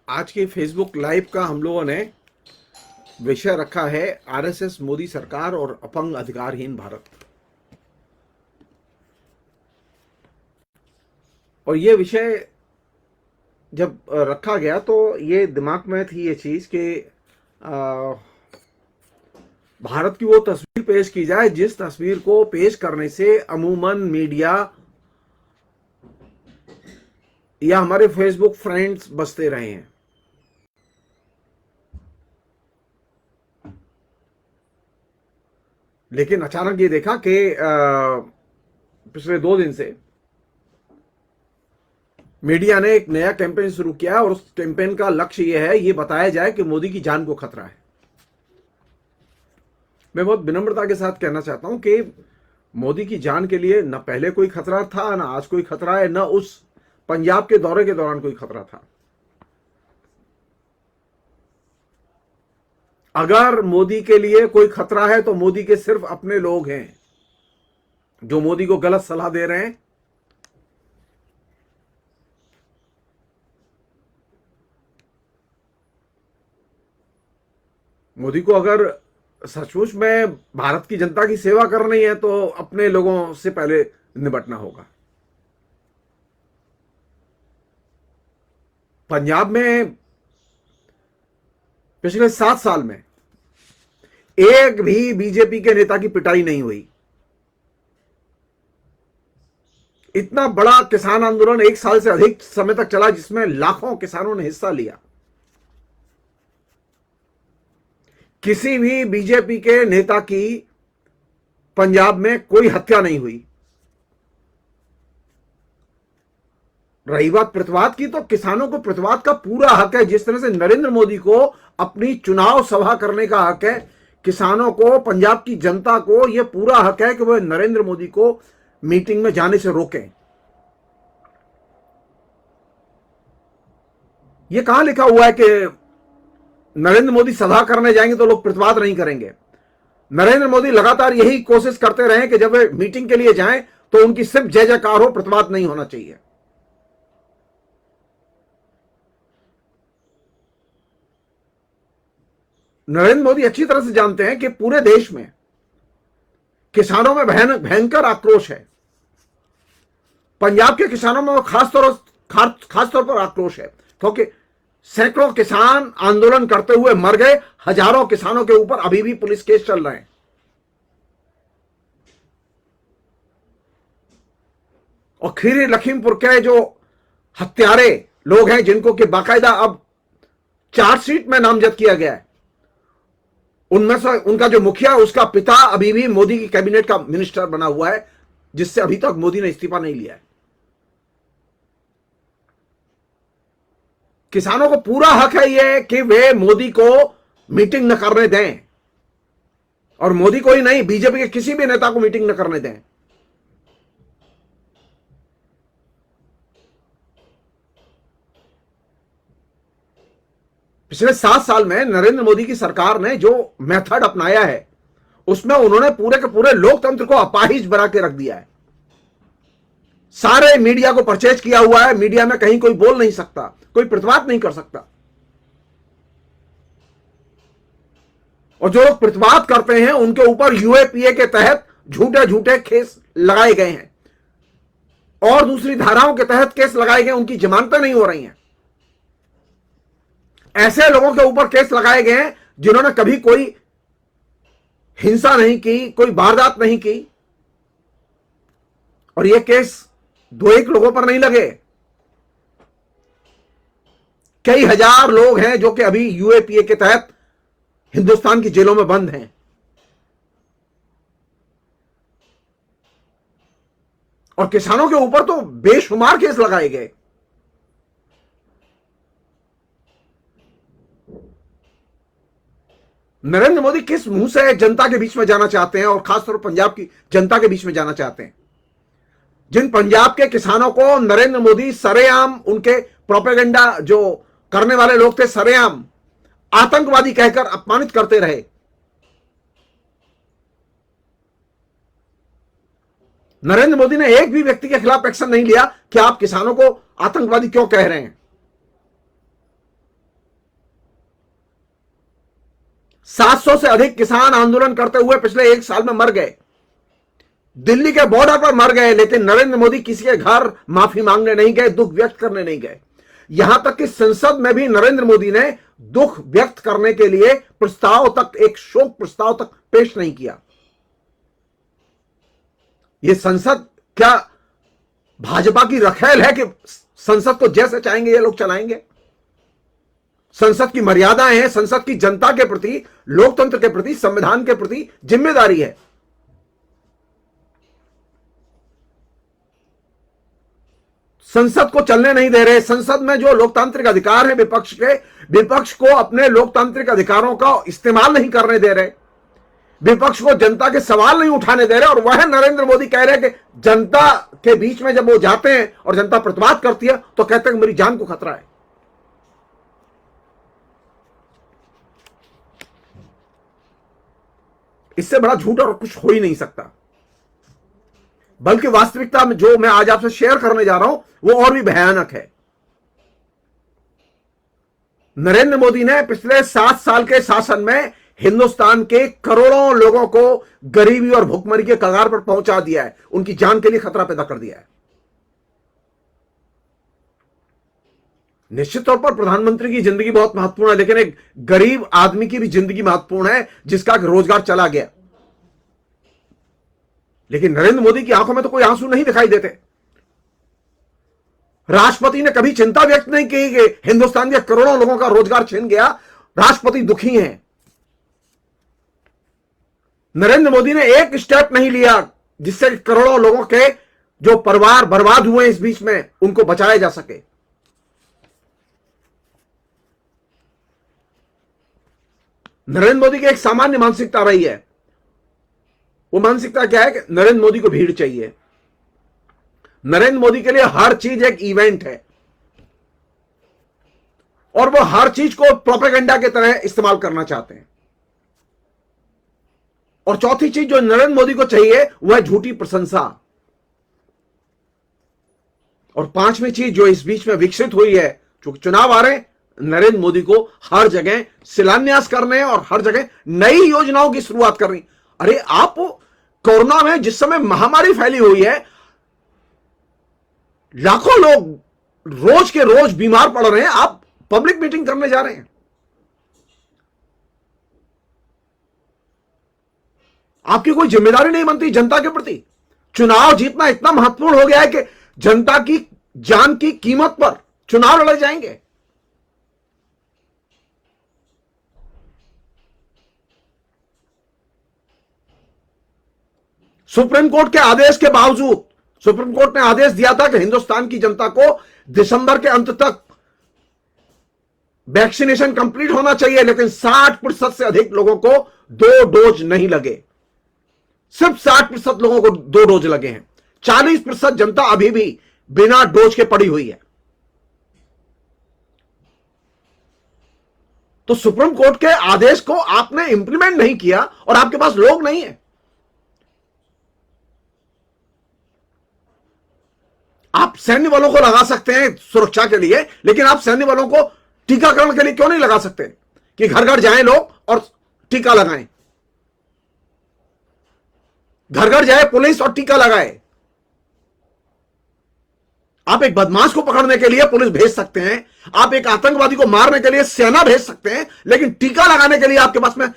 आज के Facebook live का हम लोगों ने विषय रखा है आरएसएस मोदी सरकार और अपंग अधिकारहीन भारत। और ये विषय जब रखा गया तो ये दिमाग में थी ये चीज कि भारत की वो तस्वीर पेश की जाए जिस तस्वीर को पेश करने से अमूमन मीडिया या हमारे फेसबुक फ्रेंड्स बसते रहे हैं। लेकिन अचानक ये देखा कि पिछले 2 दिन से मीडिया ने एक नया कैंपेन शुरू किया और उस कैंपेन का लक्ष्य यह है, ये बताया जाए कि मोदी की जान को खतरा है। मैं बहुत विनम्रता के साथ कहना चाहता हूं कि मोदी की जान के लिए न पहले कोई खतरा था, न आज कोई खतरा है, न उस पंजाब के दौरे के दौरान कोई खतरा था। अगर मोदी के लिए कोई खतरा है तो मोदी के सिर्फ अपने लोग हैं जो मोदी को गलत सलाह दे रहे हैं। मोदी को अगर सचमुच में भारत की जनता की सेवा करनी है तो अपने लोगों से पहले निपटना होगा। पंजाब में पिछले 7 साल में एक भी बीजेपी के नेता की पिटाई नहीं हुई। इतना बड़ा किसान आंदोलन 1 साल से अधिक समय तक चला जिसमें लाखों किसानों ने हिस्सा लिया। किसी भी बीजेपी के नेता की पंजाब में कोई हत्या नहीं हुई। रही बात प्रतिवाद की, तो किसानों को प्रतिवाद का पूरा हक है। जिस तरह से नरेंद्र मोदी को अपनी चुनाव सभा करने का हक है, किसानों को, पंजाब की जनता को यह पूरा हक है कि वह नरेंद्र मोदी को मीटिंग में जाने से रोकें। यह कहां लिखा हुआ है कि नरेंद्र मोदी सभा करने जाएंगे तो लोग प्रतिवाद नहीं करेंगे? नरेंद्र मोदी लगातार यही कोशिश करते रहे कि जब वे मीटिंग के लिए जाएं तो उनकी सिर्फ जय जयकार हो, प्रतिवाद नहीं होना चाहिए। नरेंद्र मोदी अच्छी तरह से जानते हैं कि पूरे देश में किसानों में भयंकर आक्रोश है। पंजाब के किसानों में खास तौर पर आक्रोश है क्योंकि सैकड़ों किसान आंदोलन करते हुए मर गए। हजारों किसानों के ऊपर अभी भी पुलिस केस चल रहे हैं। और खीरी लखीमपुर के जो हत्यारे लोग हैं जिनको कि बाकायदा अब चार्जशीट में नामजद किया गया है, उनमें से उनका जो मुखिया, उसका पिता अभी भी मोदी की कैबिनेट का मिनिस्टर बना हुआ है, जिससे अभी तक मोदी ने इस्तीफा नहीं लिया है। किसानों को पूरा हक है यह कि वे मोदी को मीटिंग न करने दें, और मोदी को ही नहीं, बीजेपी के किसी भी नेता को मीटिंग न करने दें। पिछले 7 साल में नरेंद्र मोदी की सरकार ने जो मेथड अपनाया है उसमें उन्होंने पूरे के पूरे लोकतंत्र को अपाहिज बना के रख दिया है। सारे मीडिया को परचेज किया हुआ है। मीडिया में कहीं कोई बोल नहीं सकता, कोई प्रतिवाद नहीं कर सकता। और जो लोग प्रतिवाद करते हैं उनके ऊपर यूएपीए के तहत झूठे झूठे केस लगाए गए हैं और दूसरी धाराओं के तहत केस लगाए गए, उनकी जमानतें नहीं हो रही हैं। ऐसे लोगों के ऊपर केस लगाए गए हैं जिन्होंने कभी कोई हिंसा नहीं की, कोई वारदात नहीं की, और ये केस 2-1 लोगों पर नहीं लगे। कई हजार लोग हैं जो कि अभी यूएपीए के तहत हिंदुस्तान की जेलों में बंद हैं। और किसानों के ऊपर तो बेशुमार केस लगाए गए। नरेंद्र मोदी किस मुंह से जनता के बीच में जाना चाहते हैं, और खासतौर पर पंजाब की जनता के बीच में जाना चाहते हैं? जिन पंजाब के किसानों को नरेंद्र मोदी सरेआम, उनके प्रोपेगेंडा जो करने वाले लोग थे, सरेआम आतंकवादी कहकर अपमानित करते रहे। नरेंद्र मोदी ने एक भी व्यक्ति के खिलाफ एक्शन नहीं लिया कि आप किसानों को आतंकवादी क्यों कह रहे हैं। 700 से अधिक किसान आंदोलन करते हुए पिछले 1 साल में मर गए, दिल्ली के बॉर्डर पर मर गए, लेकिन नरेंद्र मोदी किसी के घर माफी मांगने नहीं गए, दुख व्यक्त करने नहीं गए। यहां तक कि संसद में भी नरेंद्र मोदी ने दुख व्यक्त करने के लिए प्रस्ताव तक, एक शोक प्रस्ताव तक पेश नहीं किया। यह संसद क्या भाजपा की रखेल है कि संसद को जैसे चाहेंगे ये लोग चलाएंगे? संसद की मर्यादाएं हैं, संसद की जनता के प्रति, लोकतंत्र के प्रति, संविधान के प्रति जिम्मेदारी है। संसद को चलने नहीं दे रहे। संसद में जो लोकतांत्रिक अधिकार है विपक्ष के, विपक्ष को अपने लोकतांत्रिक अधिकारों का इस्तेमाल नहीं करने दे रहे, विपक्ष को जनता के सवाल नहीं उठाने दे रहे। और वह नरेंद्र मोदी कह रहे हैं कि जनता के बीच में जब वो जाते हैं और जनता प्रतिवाद करती है तो कहते हैं कि मेरी जान को खतरा है। इससे बड़ा झूठ और कुछ हो ही नहीं सकता। बल्कि वास्तविकता में जो मैं आज आपसे शेयर करने जा रहा हूं वो और भी भयानक है। नरेंद्र मोदी ने पिछले 7 साल के शासन में हिंदुस्तान के करोड़ों लोगों को गरीबी और भुखमरी के कगार पर पहुंचा दिया है, उनकी जान के लिए खतरा पैदा कर दिया है। निश्चित तौर पर प्रधानमंत्री की जिंदगी बहुत महत्वपूर्ण है, लेकिन एक गरीब आदमी की भी जिंदगी महत्वपूर्ण है जिसका रोजगार चला गया। लेकिन नरेंद्र मोदी की आंखों में तो कोई आंसू नहीं दिखाई देते। राष्ट्रपति ने कभी चिंता व्यक्त नहीं की कि हिंदुस्तान के करोड़ों लोगों का रोजगार छिन गया। राष्ट्रपति दुखी हैं। नरेंद्र मोदी ने एक स्टेप नहीं लिया जिससे करोड़ों लोगों के जो परिवार बर्बाद हुए इस बीच में उनको बचाया जा सके। नरेंद्र मोदी की एक सामान्य मानसिकता रही है। वो मानसिकता क्या है कि नरेंद्र मोदी को भीड़ चाहिए। नरेंद्र मोदी के लिए हर चीज एक इवेंट है और वो हर चीज को प्रोपेगेंडा की तरह इस्तेमाल करना चाहते हैं। और चौथी चीज जो नरेंद्र मोदी को चाहिए वह है झूठी प्रशंसा। और पांचवी चीज जो इस बीच में विकसित हुई है, चूंकि चुनाव आ रहे हैं, नरेंद्र मोदी को हर जगह शिलान्यास करने और हर जगह नई योजनाओं की शुरुआत करनी। अरे आप कोरोना में जिस समय महामारी फैली हुई है, लाखों लोग रोज के रोज बीमार पड़ रहे हैं, आप पब्लिक मीटिंग करने जा रहे हैं। आपकी कोई जिम्मेदारी नहीं बनती जनता के प्रति। चुनाव जीतना इतना महत्वपूर्ण हो गया है कि जनता की जान की कीमत पर चुनाव लड़े जाएंगे। सुप्रीम कोर्ट के आदेश के बावजूद, सुप्रीम कोर्ट ने आदेश दिया था कि हिंदुस्तान की जनता को दिसंबर के अंत तक वैक्सीनेशन कंप्लीट होना चाहिए, लेकिन 60% से अधिक लोगों को 2 डोज नहीं लगे। सिर्फ 60% लोगों को 2 डोज लगे हैं। 40% जनता अभी भी बिना डोज के पड़ी हुई है। तो सुप्रीम कोर्ट के आदेश को आपने इंप्लीमेंट नहीं किया और आपके पास लोग नहीं है। आप सैन्य बलों को लगा सकते हैं सुरक्षा के लिए, लेकिन आप सैन्य बलों को टीकाकरण के लिए क्यों नहीं लगा सकते कि घर घर जाएं लोग और टीका लगाएं? घर घर जाए पुलिस और टीका लगाए। आप एक बदमाश को पकड़ने के लिए पुलिस भेज सकते हैं, आप एक आतंकवादी को मारने के लिए सेना भेज सकते हैं, लेकिन टीका लगाने के लिए आपके पास में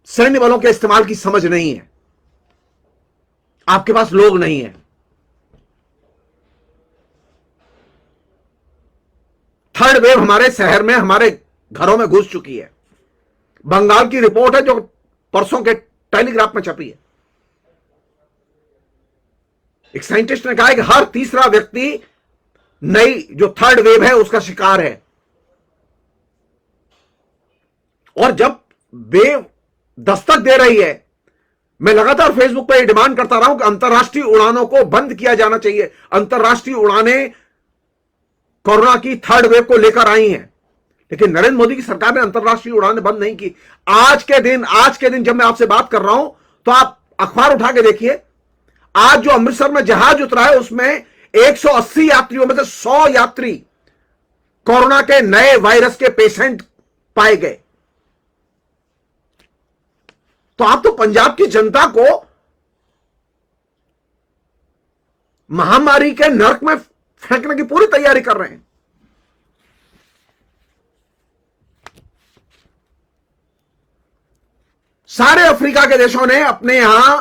सैन्य बलों के इस्तेमाल की समझ नहीं है, आपके पास लोग नहीं है। थर्ड वेव हमारे शहर में, हमारे घरों में घुस चुकी है। बंगाल की रिपोर्ट है जो परसों के टेलीग्राफ में छपी है। एक साइंटिस्ट ने कहा है कि हर तीसरा व्यक्ति नई जो थर्ड वेव है उसका शिकार है। और जब वेव दस्तक दे रही है, मैं लगातार फेसबुक पर डिमांड करता रहा हूं कि अंतर्राष्ट्रीय उड़ानों को बंद किया जाना चाहिए। अंतर्राष्ट्रीय उड़ानें कोरोना की थर्ड वेव को लेकर आई हैं, लेकिन नरेंद्र मोदी की सरकार ने अंतर्राष्ट्रीय उड़ानें बंद नहीं की। आज के दिन जब मैं आपसे बात कर रहा हूं तो आप अखबार उठा के देखिए, आज जो अमृतसर में जहाज उतरा है उसमें 180 यात्रियों में से 100 यात्री कोरोना के नए वायरस के पेशेंट पाए गए। तो आप तो पंजाब की जनता को महामारी के नरक में फेंकने की पूरी तैयारी कर रहे हैं। सारे अफ्रीका के देशों ने अपने यहां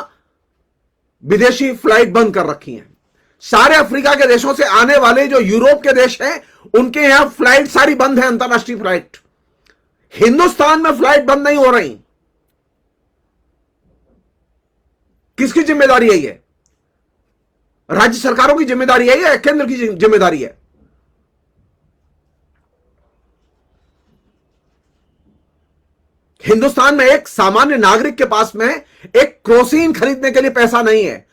विदेशी फ्लाइट बंद कर रखी हैं। सारे अफ्रीका के देशों से आने वाले जो यूरोप के देश हैं, उनके यहां फ्लाइट सारी बंद है, अंतरराष्ट्रीय फ्लाइट। हिंदुस्तान में फ्लाइट बंद नहीं हो रही। किसकी जिम्मेदारी है ये? राज्य सरकारों की जिम्मेदारी है या केंद्र की जिम्मेदारी है? हिंदुस्तान में एक सामान्य नागरिक के पास में एक क्रोसिन खरीदने के लिए पैसा नहीं है,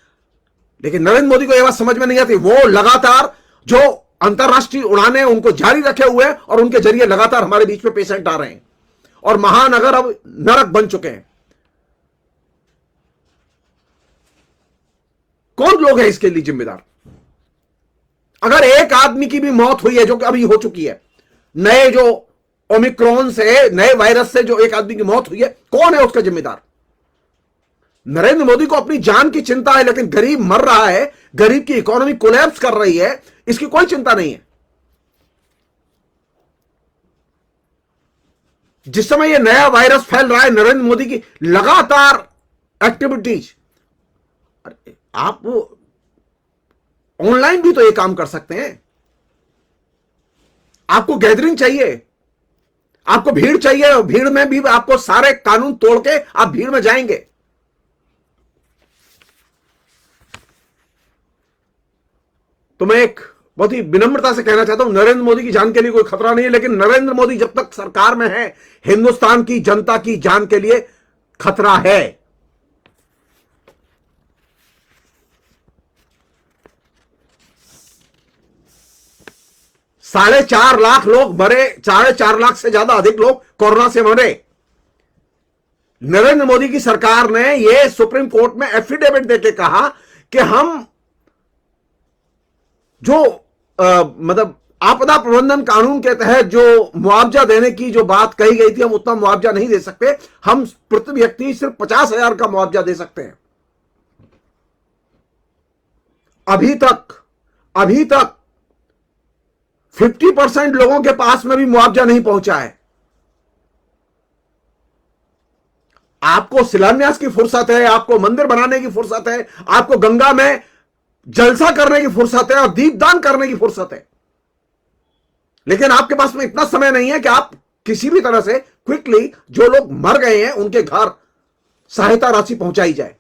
लेकिन नरेंद्र मोदी को यह बात समझ में नहीं आती। वो लगातार जो अंतरराष्ट्रीय उड़ानें उनको जारी रखे हुए हैं और उनके जरिए लगातार हमारे बीच में पेशेंट आ रहे हैं और महानगर अब नरक बन चुके हैं। कौन लोग हैं इसके लिए जिम्मेदार? अगर एक आदमी की भी मौत हुई है, जो कि अभी हो चुकी है, नए जो ओमिक्रॉन से, नए वायरस से जो एक आदमी की मौत हुई है, कौन है उसका जिम्मेदार? नरेंद्र मोदी को अपनी जान की चिंता है, लेकिन गरीब मर रहा है, गरीब की इकोनॉमी कोलैप्स कर रही है, इसकी कोई चिंता नहीं है। जिस समय यह नया वायरस फैल रहा है, नरेंद्र मोदी की लगातार एक्टिविटीज, आप ऑनलाइन भी तो ये काम कर सकते हैं। आपको गैदरिंग चाहिए, आपको भीड़ चाहिए, और भीड़ में भी आपको सारे कानून तोड़ के आप भीड़ में जाएंगे। तो मैं एक बहुत ही विनम्रता से कहना चाहता हूं, नरेंद्र मोदी की जान के लिए कोई खतरा नहीं है, लेकिन नरेंद्र मोदी जब तक सरकार में है, हिंदुस्तान की जनता की जान के लिए खतरा है। 4.5 लाख लोग मरे, 4.5 लाख से ज्यादा अधिक लोग कोरोना से मरे। नरेंद्र मोदी की सरकार ने यह सुप्रीम कोर्ट में एफिडेविट देके कहा कि हम जो मतलब आपदा प्रबंधन कानून के तहत जो मुआवजा देने की जो बात कही गई थी, हम उतना मुआवजा नहीं दे सकते, हम प्रति व्यक्ति सिर्फ 50,000 का मुआवजा दे सकते हैं। अभी तक 50% लोगों के पास में भी मुआवजा नहीं पहुंचा है। आपको शिलान्यास की फुर्सत है, आपको मंदिर बनाने की फुर्सत है, आपको गंगा में जलसा करने की फुर्सत है और दीपदान करने की फुर्सत है, लेकिन आपके पास में इतना समय नहीं है कि आप किसी भी तरह से क्विकली जो लोग मर गए हैं उनके घर सहायता राशि पहुंचाई जाए।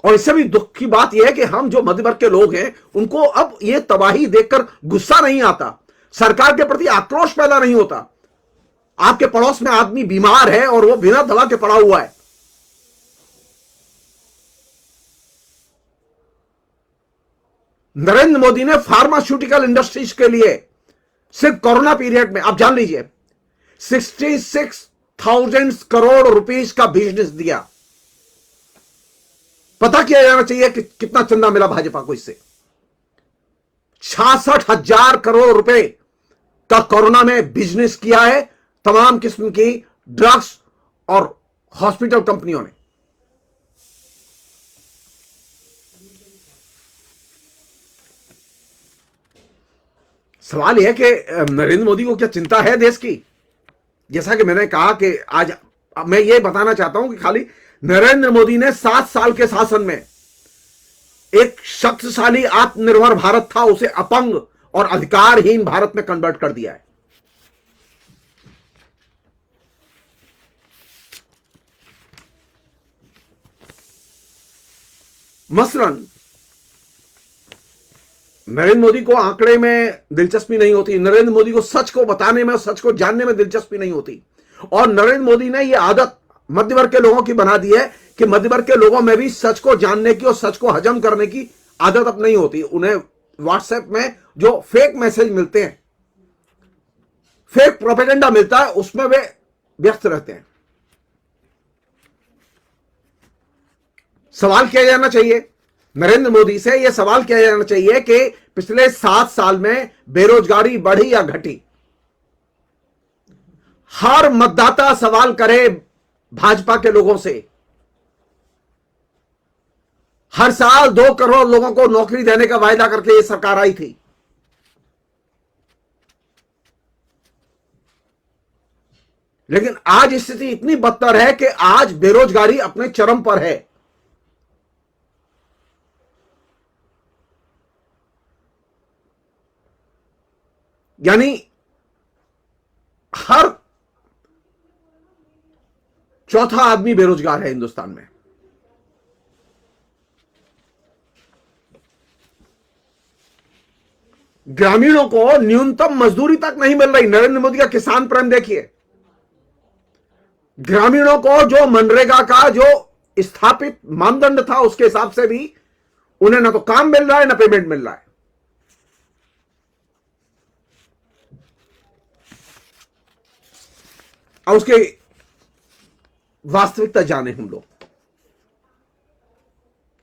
और इससे भी दुख की बात यह है कि हम जो मध्य वर्ग के लोग हैं, उनको अब यह तबाही देखकर गुस्सा नहीं आता, सरकार के प्रति आक्रोश पैदा नहीं होता। आपके पड़ोस में आदमी बीमार है और वो बिना दवा के पड़ा हुआ है। नरेंद्र मोदी ने फार्मास्यूटिकल इंडस्ट्रीज के लिए सिर्फ कोरोना पीरियड में, आप जान लीजिए, 66,000 करोड़ रुपीस का बिजनेस दिया। पता किया जाना चाहिए कि कितना चंदा मिला भाजपा को इससे। 66,000 करोड़ रुपए का कोरोना में बिजनेस किया है तमाम किस्म की ड्रग्स और हॉस्पिटल कंपनियों ने। सवाल यह है कि नरेंद्र मोदी को क्या चिंता है देश की? जैसा कि मैंने कहा कि आज मैं यह बताना चाहता हूं कि खाली नरेंद्र मोदी ने 7 साल के शासन में एक शक्तिशाली आत्मनिर्भर भारत था, उसे अपंग और अधिकारहीन भारत में कन्वर्ट कर दिया है। मसलन नरेंद्र मोदी को आंकड़े में दिलचस्पी नहीं होती, नरेंद्र मोदी को सच को बताने में, सच को जानने में दिलचस्पी नहीं होती, और नरेंद्र मोदी ने यह आदत मध्य वर्ग के लोगों की बना दी है कि मध्य वर्ग के लोगों में भी सच को जानने की और सच को हजम करने की आदत अब नहीं होती। उन्हें व्हाट्सएप में जो फेक मैसेज मिलते हैं, फेक प्रोपेगेंडा मिलता है, उसमें वे व्यस्त रहते हैं। सवाल किया जाना चाहिए नरेंद्र मोदी से, यह सवाल किया जाना चाहिए कि पिछले 7 साल में बेरोजगारी बढ़ी या घटी? हर मतदाता सवाल करे भाजपा के लोगों से। हर साल 2 करोड़ लोगों को नौकरी देने का वायदा करके ये सरकार आई थी। लेकिन आज स्थिति इतनी बदतर है कि आज बेरोजगारी अपने चरम पर है। यानी हर चौथा आदमी बेरोजगार है हिंदुस्तान में। ग्रामीणों को न्यूनतम मजदूरी तक नहीं मिल रही। नरेंद्र मोदी का किसान प्रेम देखिए। ग्रामीणों को जो मनरेगा का जो स्थापित मानदंड था उसके हिसाब से भी उन्हें ना तो काम मिल रहा है ना पेमेंट मिल रहा है। और उसके वास्तविकता जाने हम लोग।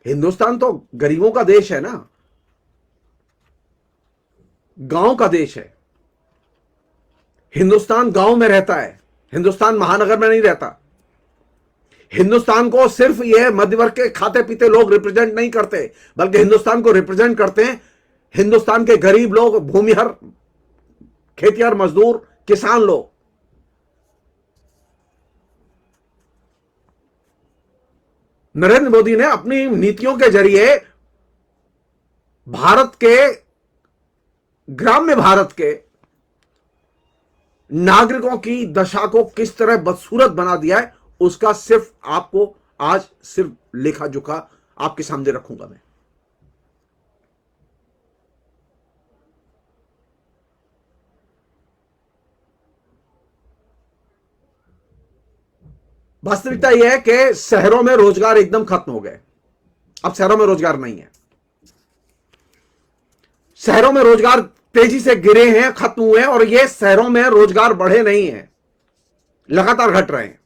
हिंदुस्तान तो गरीबों का देश है ना, गांव का देश है। हिंदुस्तान गांव में रहता है, हिंदुस्तान महानगर में नहीं रहता। हिंदुस्तान को सिर्फ यह मध्य वर्ग के खाते पीते लोग रिप्रेजेंट नहीं करते, बल्कि हिंदुस्तान को रिप्रेजेंट करते हैं हिंदुस्तान के गरीब लोग, भूमिहर, खेतिहर मजदूर, किसान लोग। नरेंद्र मोदी ने अपनी नीतियों के जरिए भारत के, ग्राम्य भारत के नागरिकों की दशा को किस तरह बदसूरत बना दिया है, उसका सिर्फ आपको आज सिर्फ लेखा जोखा आपके सामने रखूंगा मैं। वास्तविकता यह है कि शहरों में रोजगार एकदम खत्म हो गए। अब शहरों में रोजगार नहीं है। शहरों में रोजगार तेजी से गिरे हैं, खत्म हुए हैं, और ये शहरों में रोजगार बढ़े नहीं हैं, लगातार घट रहे हैं।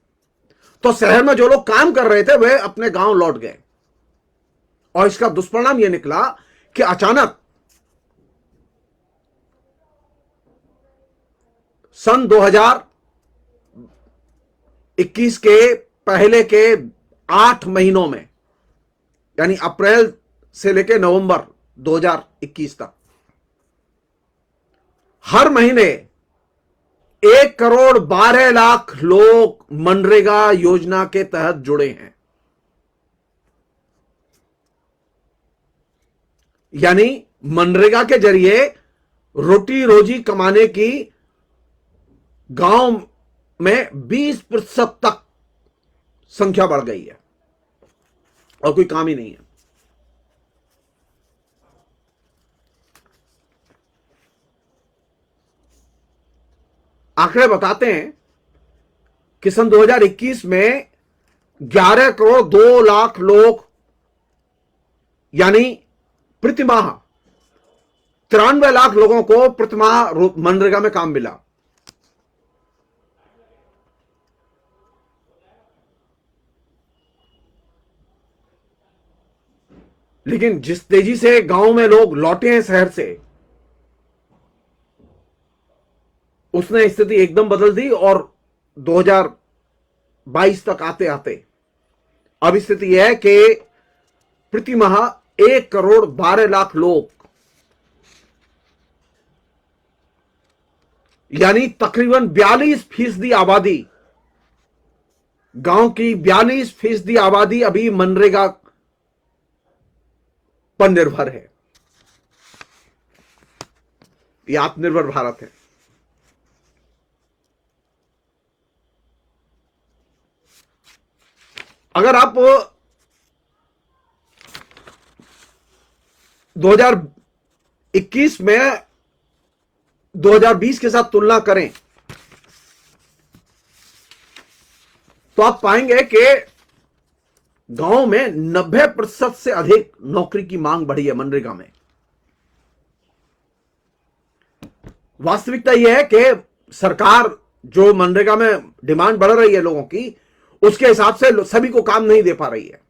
तो शहर में जो लोग काम कर रहे थे वे अपने गांव लौट गए, और इसका दुष्परिणाम यह निकला कि अचानक सन 2021 के पहले के 8 महीनों में, यानी अप्रैल से लेकर नवंबर 2021 तक, हर महीने 1,12,00,000 लोग मनरेगा योजना के तहत जुड़े हैं। यानी मनरेगा के जरिए रोटी रोजी कमाने की गांव में 20% तक संख्या बढ़ गई है, और कोई काम ही नहीं है। आंकड़े बताते हैं कि सन 2021 में 11 करोड़ 2 लाख लोग, यानी प्रतिमाह 93 लाख लोगों को प्रतिमाह मनरेगा में काम मिला। लेकिन जिस तेजी से गांव में लोग लौटे हैं शहर से, उसने स्थिति एकदम बदल दी, और 2022 तक आते आते अब स्थिति यह है कि प्रति माह 1,12,00,000 लोग, यानी तकरीबन 42% आबादी, गांव की 42% आबादी अभी मनरेगा पर निर्भर है। यह आत्मनिर्भर भारत है। अगर आप 2021 में 2020 के साथ तुलना करें तो आप पाएंगे कि गांव में 90% से अधिक नौकरी की मांग बढ़ी है मनरेगा में। वास्तविकता यह है कि सरकार जो मनरेगा में डिमांड बढ़ रही है लोगों की, उसके हिसाब से सभी को काम नहीं दे पा रही है।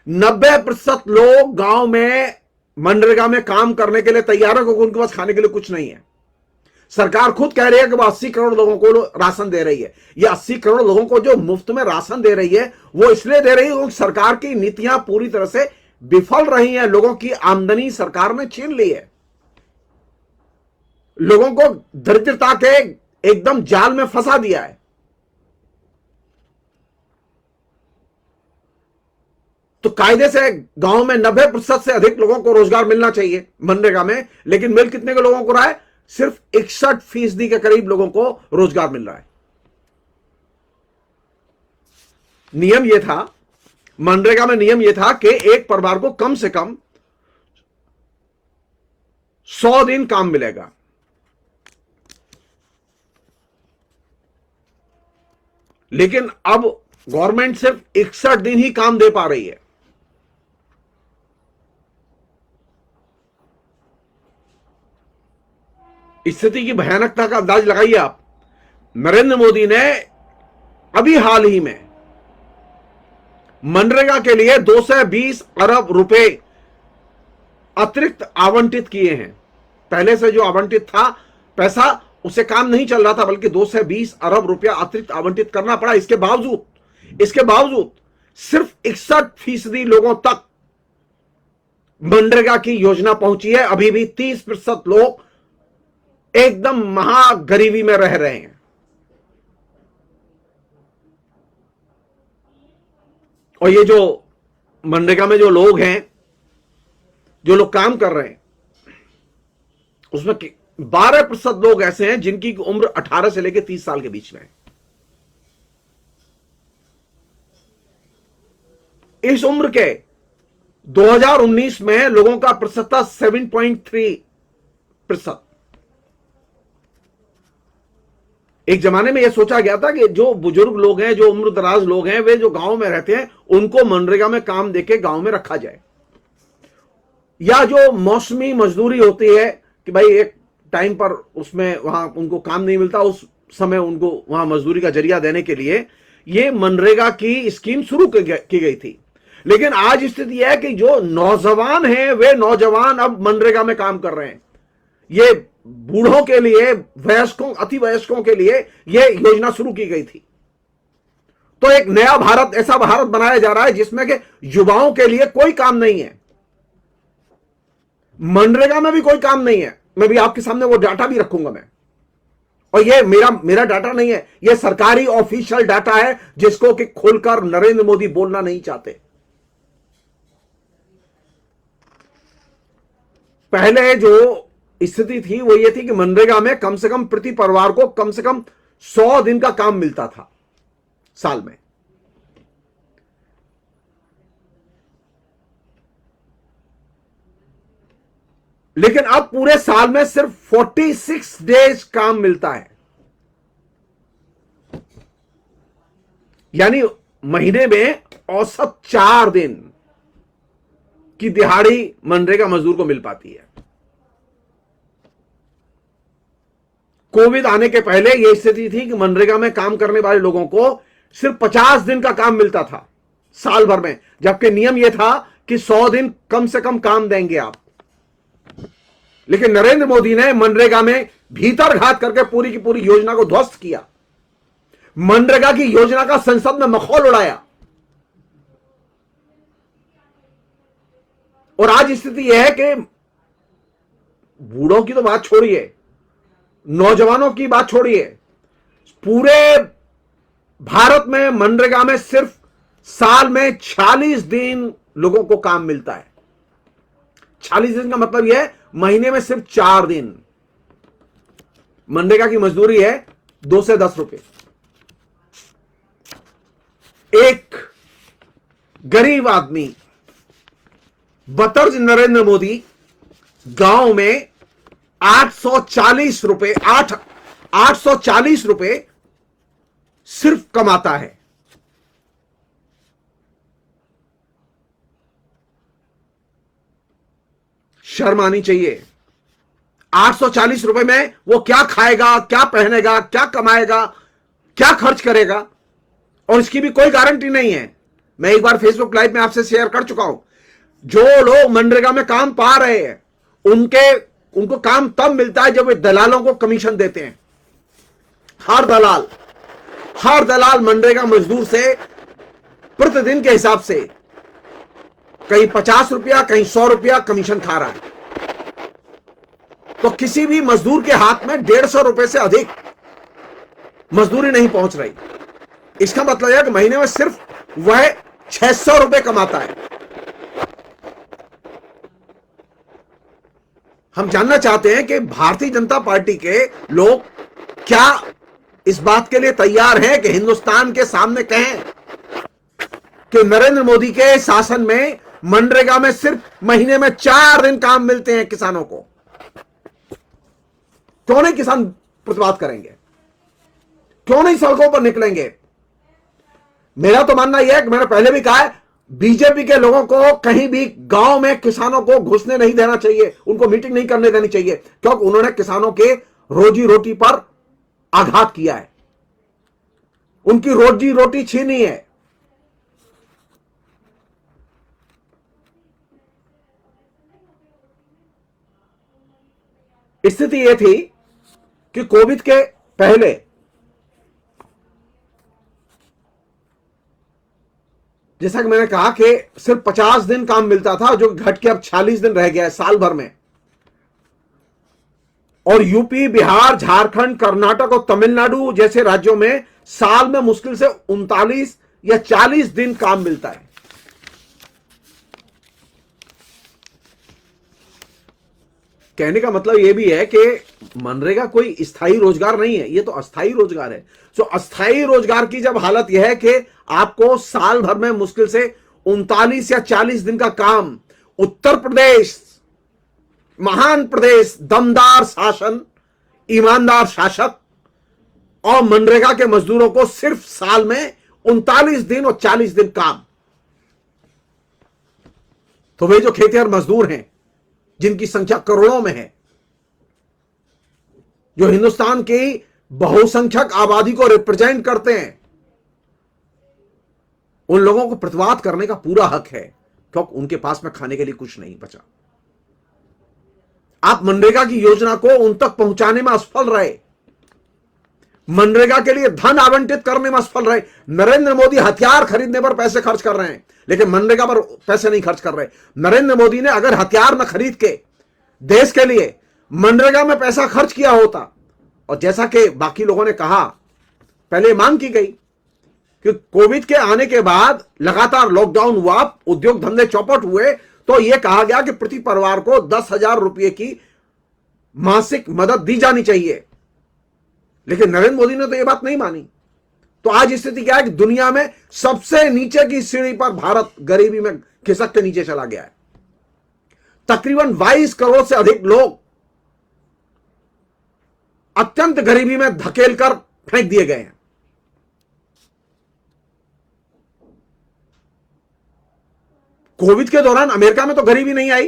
90% लोग गांव में मनरेगा में काम करने के लिए तैयार है, क्योंकि उनके पास खाने के लिए कुछ नहीं है। सरकार खुद कह रही है कि वो 80 करोड़ लोगों को राशन दे रही है। ये 80 करोड़ लोगों को जो मुफ्त में राशन दे रही है वो इसलिए दे रही है क्योंकि सरकार की नीतियां पूरी तरह से विफल रही हैं। लोगों की आमदनी सरकार ने छीन ली है, लोगों को दरिद्रता के एकदम जाल में फंसा दिया है। तो कायदे से गांव में 90% से अधिक लोगों को रोजगार मिलना चाहिए मनरेगा में, लेकिन मिल कितने के लोगों को रहा है? सिर्फ 61% के करीब लोगों को रोजगार मिल रहा है। नियम यह था, मनरेगा में नियम यह था कि एक परिवार को कम से कम 100 दिन काम मिलेगा। लेकिन अब गवर्नमेंट सिर्फ 61 दिन ही काम दे पा रही है। स्थिति की भयानकता का अंदाज लगाइए आप। नरेंद्र मोदी ने अभी हाल ही में मनरेगा के लिए 220 अरब रुपए अतिरिक्त आवंटित किए हैं। पहले से जो आवंटित था पैसा, उससे काम नहीं चल रहा था, बल्कि 220 अरब रुपया अतिरिक्त आवंटित करना पड़ा। इसके बावजूद सिर्फ 61% लोगों तक मनरेगा की योजना पहुंची है। अभी भी 30% लोग एकदम महागरीबी में रह रहे हैं। और ये जो मनरेगा में जो लोग हैं, जो लोग काम कर रहे हैं, उसमें 12% लोग ऐसे हैं जिनकी उम्र 18 से लेकर 30 साल के बीच में है। इस उम्र के 2019 में लोगों का प्रतिशत था 7.3%। एक जमाने में यह सोचा गया था कि जो बुजुर्ग लोग हैं, जो उम्र दराज लोग हैं, वे जो गांव में रहते हैं, उनको मनरेगा में काम देके गांव में रखा जाए। या जो मौसमी मजदूरी होती है कि भाई एक टाइम पर उसमें वहां उनको काम नहीं मिलता, उस समय उनको वहां मजदूरी का जरिया देने के लिए ये मनरेगा की स्कीम शुरू की गई थी। लेकिन आज स्थिति है कि जो नौजवान हैं, वे नौजवान अब मनरेगा में काम कर रहे हैं। ये बूढ़ों के लिए, वयस्कों, अति वयस्कों के लिए यह योजना शुरू की गई थी। तो एक नया भारत, ऐसा भारत बनाया जा रहा है जिसमें कि युवाओं के लिए कोई काम नहीं है, मनरेगा में भी कोई काम नहीं है। मैं भी आपके सामने वो डाटा भी रखूंगा मैं, और ये मेरा डाटा नहीं है, ये सरकारी ऑफिशियल डाटा है जिसको कि खोलकर नरेंद्र मोदी बोलना नहीं चाहते। पहले जो स्थिति थी वो ये थी कि मनरेगा में कम से कम प्रति परिवार को कम से कम 100 दिन का काम मिलता था साल में। लेकिन अब पूरे साल में सिर्फ 46 डेज काम मिलता है। यानी महीने में औसत 4 दिन की दिहाड़ी मनरेगा मजदूर को मिल पाती है। कोविड आने के पहले यह स्थिति थी कि मनरेगा में काम करने वाले लोगों को सिर्फ 50 दिन का काम मिलता था साल भर में, जबकि नियम यह था कि 100 दिन कम से कम काम देंगे आप। लेकिन नरेंद्र मोदी ने मनरेगा में भीतर घात करके पूरी की पूरी योजना को ध्वस्त किया। मनरेगा की योजना का संसद में मखौल उड़ाया। और आज स्थिति यह है कि बूढ़ों की तो बात छोड़िए, नौजवानों की बात छोड़िए, पूरे भारत में मनरेगा में सिर्फ साल में 46 दिन लोगों को काम मिलता है। 46 दिन का मतलब यह है महीने में सिर्फ 4 दिन। मनरेगा की मजदूरी है 2 से 10 रुपए। एक गरीब आदमी बतर्ज नरेंद्र मोदी गांव में 840 रुपए सिर्फ कमाता है। शर्म आनी चाहिए। 840 रुपए में वो क्या खाएगा, क्या पहनेगा, क्या कमाएगा, क्या खर्च करेगा, और इसकी भी कोई गारंटी नहीं है। मैं एक बार फेसबुक लाइव में आपसे शेयर कर चुका हूं, जो लोग मनरेगा में काम पा रहे हैं उनके उनको काम तब मिलता है जब वे दलालों को कमीशन देते हैं। हर दलाल मनरेगा मजदूर से प्रतिदिन के हिसाब से कहीं 50 रुपया, कहीं 100 रुपया कमीशन खा रहा है। तो किसी भी मजदूर के हाथ में 150 रुपए से अधिक मजदूरी नहीं पहुंच रही। इसका मतलब है कि महीने में सिर्फ वह 600 रुपए कमाता है। हम जानना चाहते हैं कि भारतीय जनता पार्टी के लोग क्या इस बात के लिए तैयार हैं कि हिंदुस्तान के सामने कहें कि नरेंद्र मोदी के शासन में मनरेगा में सिर्फ महीने में 4 दिन काम मिलते हैं किसानों को। क्यों नहीं किसान प्रतिवाद करेंगे? क्यों नहीं सड़कों पर निकलेंगे? मेरा तो मानना यह है कि मैंने पहले भी कहा है, बीजेपी के लोगों को कहीं भी गांव में किसानों को घुसने नहीं देना चाहिए, उनको मीटिंग नहीं करने देनी चाहिए, क्योंकि उन्होंने किसानों के रोजी रोटी पर आघात किया है, उनकी रोजी रोटी छीनी है। स्थिति यह थी कि कोविड के पहले जैसा कि मैंने कहा कि सिर्फ 50 दिन काम मिलता था, जो घट के अब 46 दिन रह गया है साल भर में। और यूपी, बिहार, झारखंड, कर्नाटक और तमिलनाडु जैसे राज्यों में साल में मुश्किल से 39 या 40 दिन काम मिलता है। कहने का मतलब यह भी है कि मनरेगा कोई स्थायी रोजगार नहीं है, यह तो अस्थायी रोजगार है। तो अस्थायी रोजगार की जब हालत यह है कि आपको साल भर में मुश्किल से 39 या 40 दिन का काम, उत्तर प्रदेश महान प्रदेश, दमदार शासन, ईमानदार शासक, और मनरेगा के मजदूरों को सिर्फ साल में 39 दिन और 40 दिन काम। तो वे जो खेतिहर मजदूर हैं, जिनकी संख्या करोड़ों में है, जो हिंदुस्तान की बहुसंख्यक आबादी को रिप्रेजेंट करते हैं, उन लोगों को प्रतिवाद करने का पूरा हक है, क्योंकि उनके पास में खाने के लिए कुछ नहीं बचा। आप मनरेगा की योजना को उन तक पहुंचाने में असफल रहे, मनरेगा के लिए धन आवंटित करने में असफल रहे। नरेंद्र मोदी हथियार खरीदने पर पैसे खर्च कर रहे हैं, लेकिन मनरेगा पर पैसे नहीं खर्च कर रहे। नरेंद्र मोदी ने अगर हथियार न खरीद के देश के लिए मनरेगा में पैसा खर्च किया होता, और जैसा कि बाकी लोगों ने कहा, पहले मांग की गई कि कोविड के आने के बाद लगातार लॉकडाउन हुआ, उद्योग धंधे चौपट हुए, तो यह कहा गया कि प्रति परिवार को 10,000 रुपए की मासिक मदद दी जानी चाहिए। लेकिन नरेंद्र मोदी ने तो यह बात नहीं मानी। तो आज स्थिति क्या है कि दुनिया में सबसे नीचे की सीढ़ी पर भारत गरीबी में खिसक के नीचे चला गया है। तकरीबन 22 करोड़ से अधिक लोग अत्यंत गरीबी में धकेल कर फेंक दिए गए हैं। कोविड के दौरान अमेरिका में तो गरीबी नहीं आई,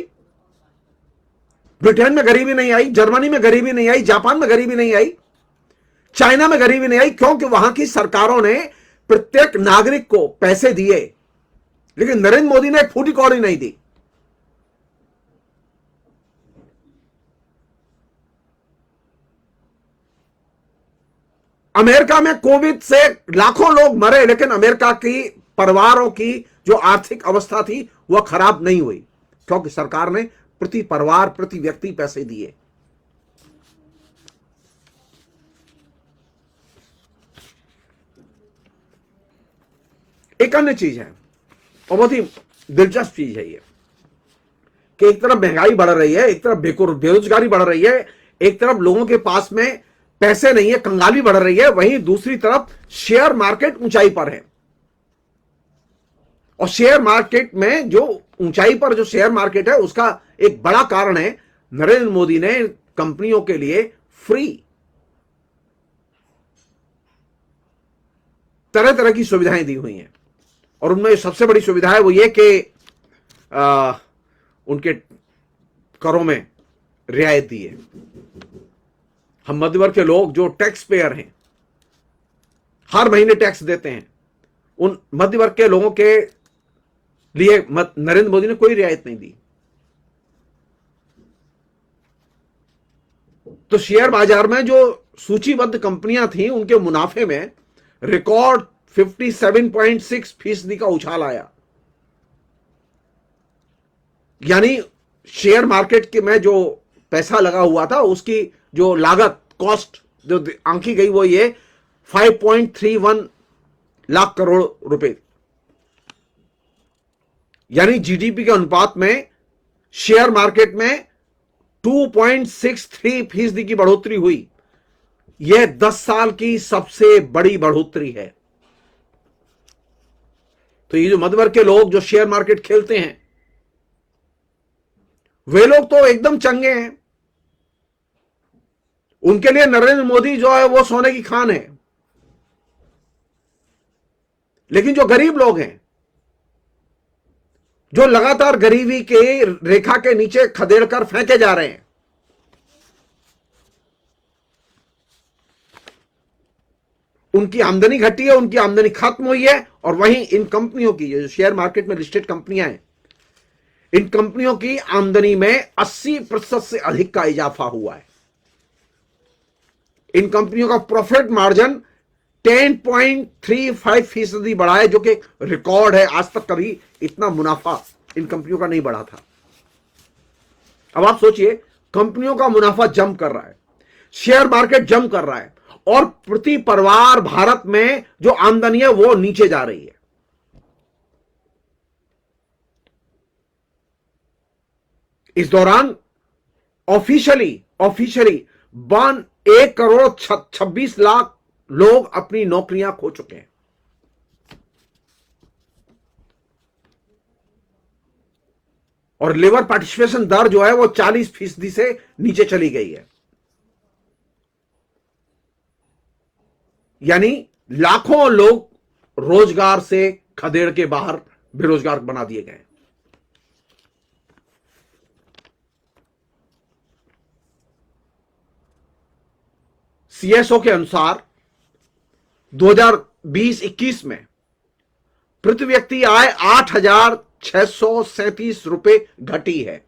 ब्रिटेन में गरीबी नहीं आई, जर्मनी में गरीबी नहीं आई, जापान में गरीबी नहीं आई, चाइना में गरीबी नहीं आई, क्योंकि वहां की सरकारों ने प्रत्येक नागरिक को पैसे दिए। लेकिन नरेंद्र मोदी ने एक फूटी कौड़ी नहीं दी। अमेरिका में कोविड से लाखों लोग मरे, लेकिन अमेरिका की परिवारों की जो आर्थिक अवस्था थी वह खराब नहीं हुई, क्योंकि सरकार ने प्रति परिवार, प्रति व्यक्ति पैसे दिए। एक अन्य चीज है, और बहुत ही दिलचस्प चीज है ये, कि एक तरफ महंगाई बढ़ रही है, एक तरफ बेरोजगारी बढ़ रही है, एक तरफ लोगों के पास में पैसे नहीं है, कंगाली बढ़ रही है, वहीं दूसरी तरफ शेयर मार्केट ऊंचाई पर है। और शेयर मार्केट में जो ऊंचाई पर जो शेयर मार्केट है, उसका एक बड़ा कारण है नरेंद्र मोदी ने कंपनियों के लिए फ्री तरह तरह की सुविधाएं दी हुई हैं। और उनमें सबसे बड़ी सुविधा है वो ये कि उनके करों में रियायत दी है। हम मध्यवर्ग के लोग जो टैक्स पेयर हैं, हर महीने टैक्स देते हैं, उन मध्यवर्ग के लोगों के लिए नरेंद्र मोदी ने कोई रियायत नहीं दी। तो शेयर बाजार में जो सूचीबद्ध कंपनियां थी उनके मुनाफे में रिकॉर्ड 57.6% का उछाल आया। यानी शेयर मार्केट के में जो पैसा लगा हुआ था उसकी जो लागत कॉस्ट जो आंकी गई वो ये 5.31 लाख करोड़ रुपए, यानी जीडीपी के अनुपात में शेयर मार्केट में 2.63% की बढ़ोतरी हुई। यह 10 साल की सबसे बड़ी बढ़ोतरी है। तो ये जो मध्यवर्ग के लोग जो शेयर मार्केट खेलते हैं वे लोग तो एकदम चंगे हैं, उनके लिए नरेंद्र मोदी जो है वो सोने की खान है। लेकिन जो गरीब लोग हैं जो लगातार गरीबी के रेखा के नीचे खदेड़ कर फेंके जा रहे हैं, उनकी आमदनी घटी है, उनकी आमदनी खत्म हुई है। और वहीं इन कंपनियों की जो शेयर मार्केट में लिस्टेड कंपनियां हैं, इन कंपनियों की आमदनी में 80% से अधिक का इजाफा हुआ है। इन कंपनियों का प्रॉफिट मार्जिन 10.35% बढ़ा है, जो कि रिकॉर्ड है। आज तक कभी इतना मुनाफा इन कंपनियों का नहीं बढ़ा था। अब आप सोचिए, कंपनियों का मुनाफा जंप कर रहा है, शेयर मार्केट जंप कर रहा है, और प्रति परिवार भारत में जो आमदनी है वो नीचे जा रही है। इस दौरान ऑफिशियली 1,26,00,000 लोग अपनी नौकरियां खो चुके हैं। और लेबर पार्टिसिपेशन दर जो है वो 40% से नीचे चली गई है। यानी लाखों लोग रोजगार से खदेड़ के बाहर बेरोजगार बना दिए गए। सीएसओ के अनुसार 2020-21 में प्रति व्यक्ति आय 8,637 रुपए घटी है।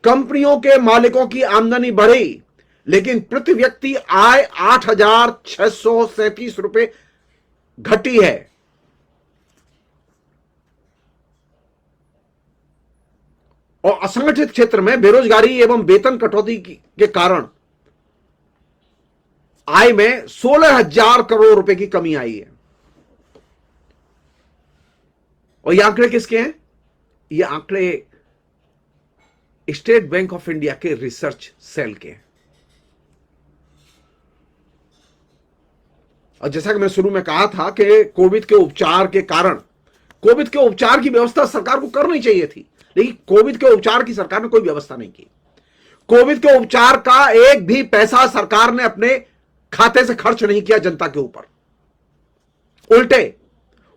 कंपनियों के मालिकों की आमदनी बढ़ी, लेकिन प्रति व्यक्ति आय 8,637 रुपए घटी है। और असंगठित क्षेत्र में बेरोजगारी एवं वेतन कटौती के कारण आय में 16,000 करोड़ रुपए की कमी आई है। और ये आंकड़े किसके हैं? ये आंकड़े स्टेट बैंक ऑफ इंडिया के रिसर्च सेल के हैं। और जैसा कि मैं शुरू में कहा था कि कोविड के उपचार के कारण, कोविड के उपचार की व्यवस्था सरकार को करनी चाहिए थी, लेकिन कोविड के उपचार की सरकार ने कोई व्यवस्था नहीं की। कोविड के उपचार का एक भी पैसा सरकार ने अपने खाते से खर्च नहीं किया जनता के ऊपर।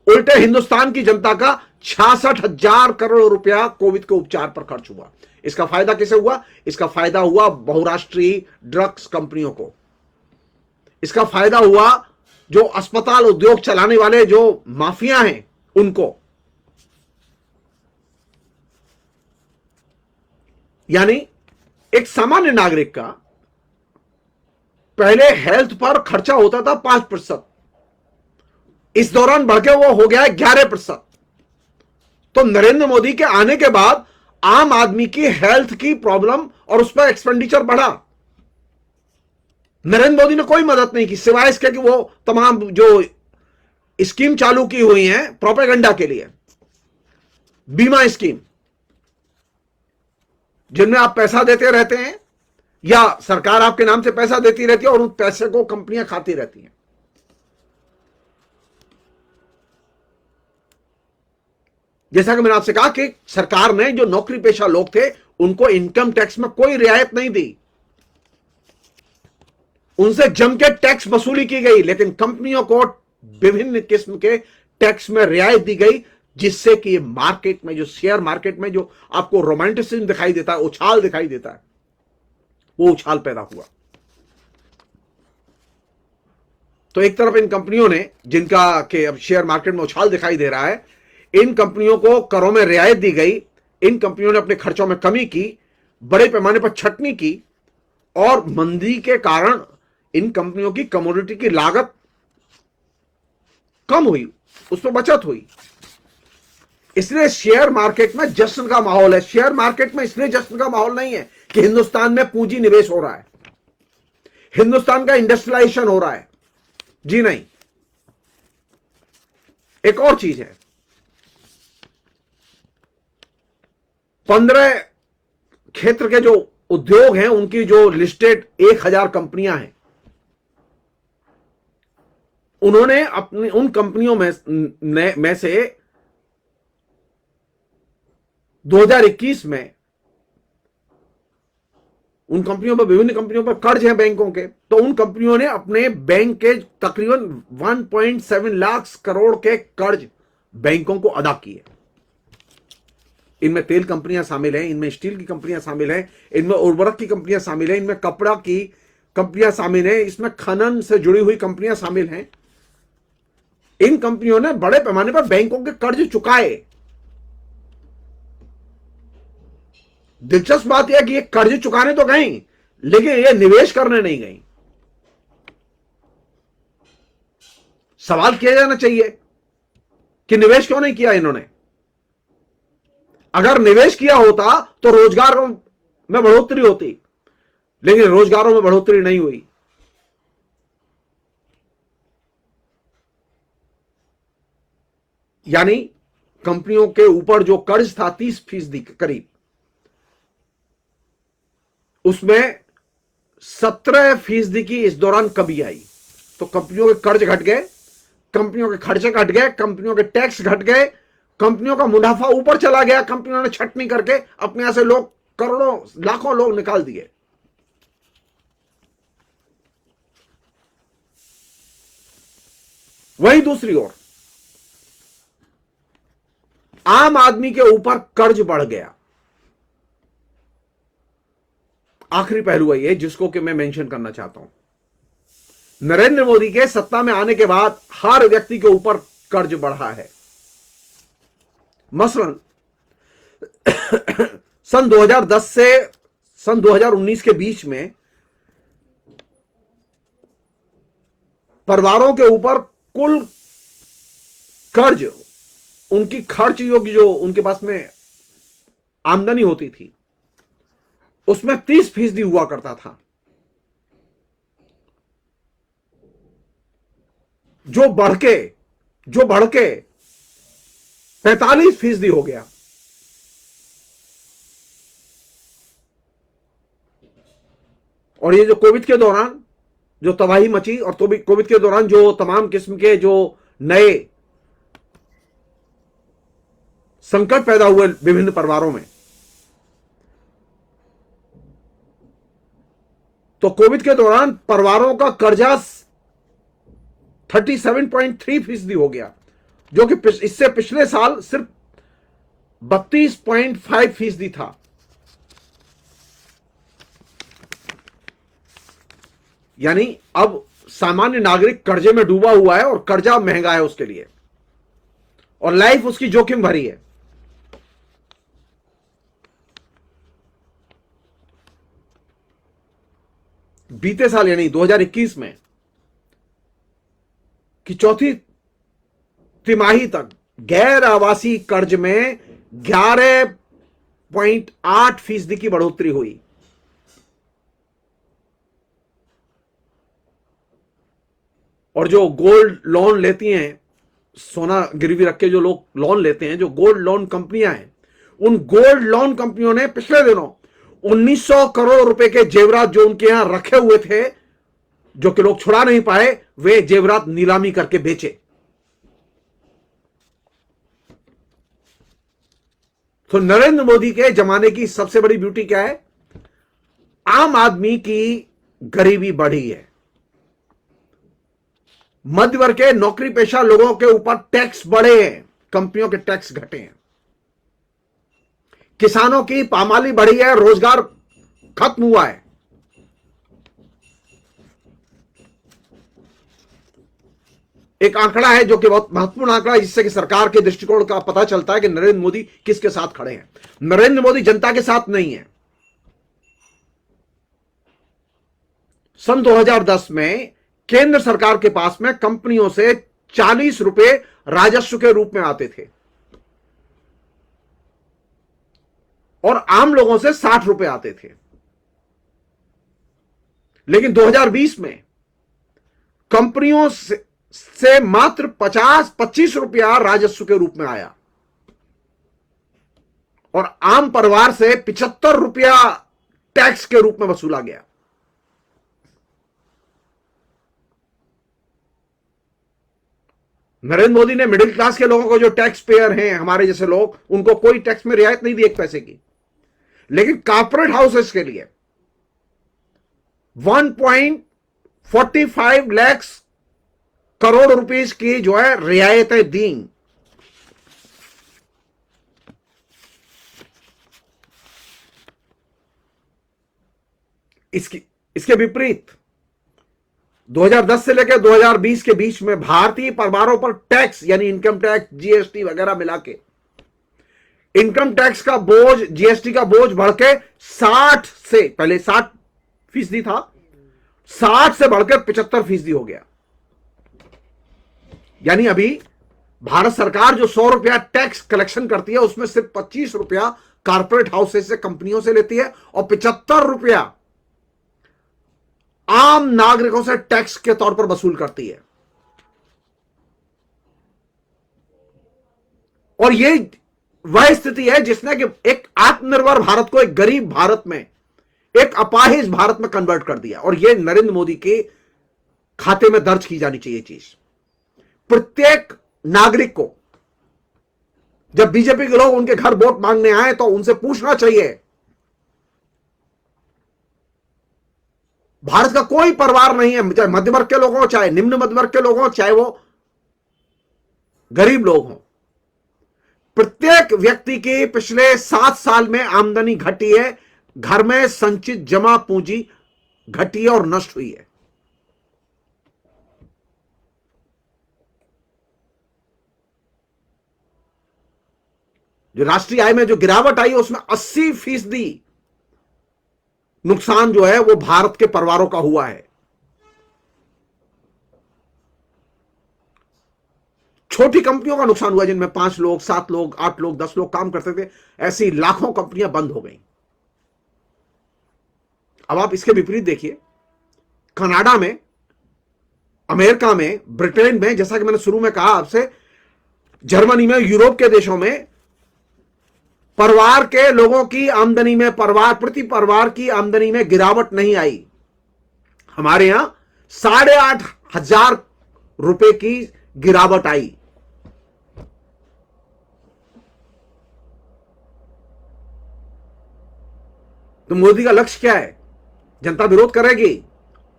उल्टे हिंदुस्तान की जनता का 66,000 करोड़ रुपया कोविड के उपचार पर खर्च हुआ। इसका फायदा किसे हुआ? इसका फायदा हुआ बहुराष्ट्रीय ड्रग्स कंपनियों को। इसका फायदा हुआ जो अस्पताल उद्योग चलाने वाले जो माफिया हैं उनको। यानी एक सामान्य नागरिक का पहले हेल्थ पर खर्चा होता था 5%, इस दौरान बढ़ के वो हो गया है 11%। तो नरेंद्र मोदी के आने के बाद आम आदमी की हेल्थ की प्रॉब्लम और उस पर एक्सपेंडिचर बढ़ा। नरेंद्र मोदी ने कोई मदद नहीं की, सिवाय इसके कि वो तमाम जो स्कीम चालू की हुई हैं प्रोपेगेंडा के लिए, बीमा स्कीम, जिनमें आप पैसा देते रहते हैं या सरकार आपके नाम से पैसा देती रहती है और उन पैसे को कंपनियां खाती रहती हैं। जैसा कि मैंने आपसे कहा कि सरकार ने जो नौकरी पेशा लोग थे उनको इनकम टैक्स में कोई रियायत नहीं दी, उनसे जम के टैक्स वसूली की गई, लेकिन कंपनियों को विभिन्न किस्म के टैक्स में रियायत दी गई, जिससे कि मार्केट में जो शेयर मार्केट में जो आपको रोमांटिसिज्म दिखाई देता है, उछाल दिखाई देता है, वो उछाल पैदा हुआ। तो एक तरफ इन कंपनियों ने, जिनका के अब शेयर मार्केट में उछाल दिखाई दे रहा है, इन कंपनियों को करों में रियायत दी गई, इन कंपनियों ने अपने खर्चों में कमी की, बड़े पैमाने पर छटनी की, और मंदी के कारण इन कंपनियों की कमोडिटी की लागत कम हुई, उस पर बचत हुई। इसलिए शेयर मार्केट में जश्न का माहौल है। शेयर मार्केट में इसलिए जश्न का माहौल नहीं है कि हिंदुस्तान में पूंजी निवेश हो रहा है, हिंदुस्तान का इंडस्ट्रियलाइजेशन हो रहा है, जी नहीं। एक और चीज है, 15 क्षेत्र के जो उद्योग हैं उनकी जो लिस्टेड 1000 कंपनियां हैं, उन्होंने अपनी उन कंपनियों में से 2021 में उन कंपनियों पर, विभिन्न कंपनियों पर कर्ज हैं बैंकों के, तो उन कंपनियों ने अपने बैंक के तकरीबन 1.7 लाख करोड़ के कर्ज बैंकों को अदा किए। इनमें तेल कंपनियां शामिल हैं, इनमें स्टील की कंपनियां शामिल हैं, इनमें उर्वरक की कंपनियां शामिल हैं, इनमें कपड़ा की कंपनियां शामिल हैं, इसमें खनन से जुड़ी हुई कंपनियां शामिल हैं। इन कंपनियों ने बड़े पैमाने पर बैंकों के कर्ज चुकाए। दिलचस्प बात यह कि ये कर्ज चुकाने तो गई, लेकिन ये निवेश करने नहीं गई। सवाल किया जाना चाहिए कि निवेश क्यों नहीं किया इन्होंने। अगर निवेश किया होता तो रोजगार में बढ़ोतरी होती, लेकिन रोजगारों में बढ़ोतरी नहीं हुई। यानी कंपनियों के ऊपर जो कर्ज था 30% करीब, उसमें 17% की इस दौरान कमी आई। तो कंपनियों के कर्ज घट गए, कंपनियों के खर्चे घट गए, कंपनियों के टैक्स घट गए, कंपनियों का मुनाफा ऊपर चला गया। कंपनियों ने छटनी करके अपने यहां से लोग, करोड़ों लाखों लोग निकाल दिए। वहीं दूसरी ओर आम आदमी के ऊपर कर्ज बढ़ गया। आखिरी पहलू है ये जिसको कि मैं मेंशन करना चाहता हूं। नरेंद्र मोदी के सत्ता में आने के बाद हर व्यक्ति के ऊपर कर्ज बढ़ा है। मसलन सन 2010 से सन 2019 के बीच में परिवारों के ऊपर कुल कर्ज, उनकी खर्च योग्य जो उनके पास में आमदनी होती थी, उसमें 30% हुआ करता था, जो बढ़ के 45% हो गया। और ये जो कोविड के दौरान जो तबाही मची, और कोविड के दौरान जो तमाम किस्म के जो नए संकट पैदा हुए विभिन्न परिवारों में, तो कोविड के दौरान परिवारों का कर्जा 37.3% हो गया, जो कि इससे पिछले साल सिर्फ 32.5% था। यानी अब सामान्य नागरिक कर्जे में डूबा हुआ है और कर्जा महंगा है उसके लिए, और लाइफ उसकी जोखिम भरी है। बीते साल यानी 2021 में की चौथी तिमाही तक गैर आवासीय कर्ज में 11.8% की बढ़ोतरी हुई। और जो गोल्ड लोन लेती हैं, सोना गिरवी रख के जो लोग लोन लेते हैं, जो गोल्ड लोन कंपनियां हैं, उन गोल्ड लोन कंपनियों ने पिछले दिनों 1900 करोड़ रुपए के जेवरात जो उनके यहां रखे हुए थे, जो कि लोग छुड़ा नहीं पाए, वे जेवरात नीलामी करके बेचे। तो नरेंद्र मोदी के जमाने की सबसे बड़ी ब्यूटी क्या है? आम आदमी की गरीबी बढ़ी है, मध्य वर्ग के नौकरी पेशा लोगों के ऊपर टैक्स बढ़े हैं, कंपनियों के टैक्स घटे हैं, किसानों की पामाली बढ़ी है, रोजगार खत्म हुआ है। एक आंकड़ा है जो कि बहुत महत्वपूर्ण आंकड़ा है, जिससे कि सरकार के दृष्टिकोण का पता चलता है कि नरेंद्र मोदी किसके साथ खड़े हैं। नरेंद्र मोदी जनता के साथ नहीं है। सन 2010 में केंद्र सरकार के पास में कंपनियों से 40 रुपए राजस्व के रूप में आते थे और आम लोगों से 60 रुपए आते थे। लेकिन 2020 में कंपनियों से मात्र 25 रुपया राजस्व के रूप में आया और आम परिवार से 75 रुपया टैक्स के रूप में वसूला गया। नरेंद्र मोदी ने मिडिल क्लास के लोगों को, जो टैक्स पेयर हैं हमारे जैसे लोग, उनको कोई टैक्स में रियायत नहीं दी एक पैसे की। लेकिन कॉर्पोरेट हाउसेस के लिए 1.45 लाख करोड़ रुपीस की जो है रियायतें दी। इसके विपरीत 2010 से लेकर 2020 के बीच में भारतीय परिवारों पर टैक्स यानी इनकम टैक्स, जीएसटी वगैरह मिला के इनकम टैक्स का बोझ, जीएसटी का बोझ बढ़ के 60 से, पहले 60% था, 60 से बढ़कर 75% हो गया। यानी अभी भारत सरकार जो 100 रुपया टैक्स कलेक्शन करती है उसमें सिर्फ 25 रुपया कॉर्पोरेट हाउसेस से, कंपनियों से लेती है और 75 रुपया आम नागरिकों से टैक्स के तौर पर वसूल करती है। और यह वह स्थिति है जिसने कि एक आत्मनिर्भर भारत को एक गरीब भारत में, एक अपाहिज भारत में कन्वर्ट कर दिया। और यह नरेंद्र मोदी के खाते में दर्ज की जानी चाहिए चीज। प्रत्येक नागरिक को जब बीजेपी के लोग उनके घर वोट मांगने आए तो उनसे पूछना चाहिए, भारत का कोई परिवार नहीं है, चाहे मध्य वर्ग के लोग हों, चाहे निम्न मध्य वर्ग के लोग हों, चाहे वो गरीब लोग हों, प्रत्येक व्यक्ति की पिछले 7 साल में आमदनी घटी है, घर में संचित जमा पूंजी घटी है और नष्ट हुई है। जो राष्ट्रीय आय में जो गिरावट आई है उसमें 80% नुकसान जो है वो भारत के परिवारों का हुआ है। छोटी कंपनियों का नुकसान हुआ जिनमें 5 लोग, 7 लोग, 8 लोग, 10 लोग काम करते थे, ऐसी लाखों कंपनियां बंद हो गई। अब आप इसके विपरीत देखिए, कनाडा में, अमेरिका में, ब्रिटेन में, जैसा कि मैंने शुरू में कहा आपसे, जर्मनी में, यूरोप के देशों में परिवार के लोगों की आमदनी में, प्रति परिवार की आमदनी में गिरावट नहीं आई। हमारे यहां 8,500 रुपए की गिरावट आई। तो मोदी का लक्ष्य क्या है? जनता विरोध करेगी,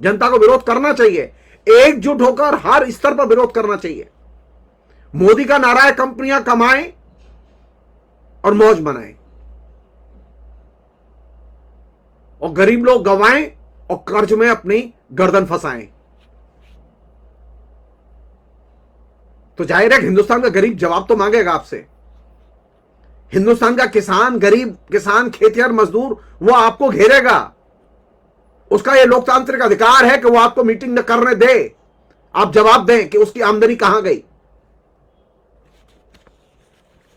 जनता को विरोध करना चाहिए, एकजुट होकर हर स्तर पर विरोध करना चाहिए। मोदी का नारा है कंपनियां कमाएं और मौज बनाएं और गरीब लोग गवाएं और कर्ज में अपनी गर्दन फंसाएं। तो जाहिर है हिंदुस्तान का गरीब जवाब तो मांगेगा आपसे। हिंदुस्तान का किसान, गरीब किसान, खेतिहर मजदूर, वो आपको घेरेगा। उसका यह लोकतांत्रिक अधिकार है कि वो आपको मीटिंग न करने दे, आप जवाब दें कि उसकी आमदनी कहां गई।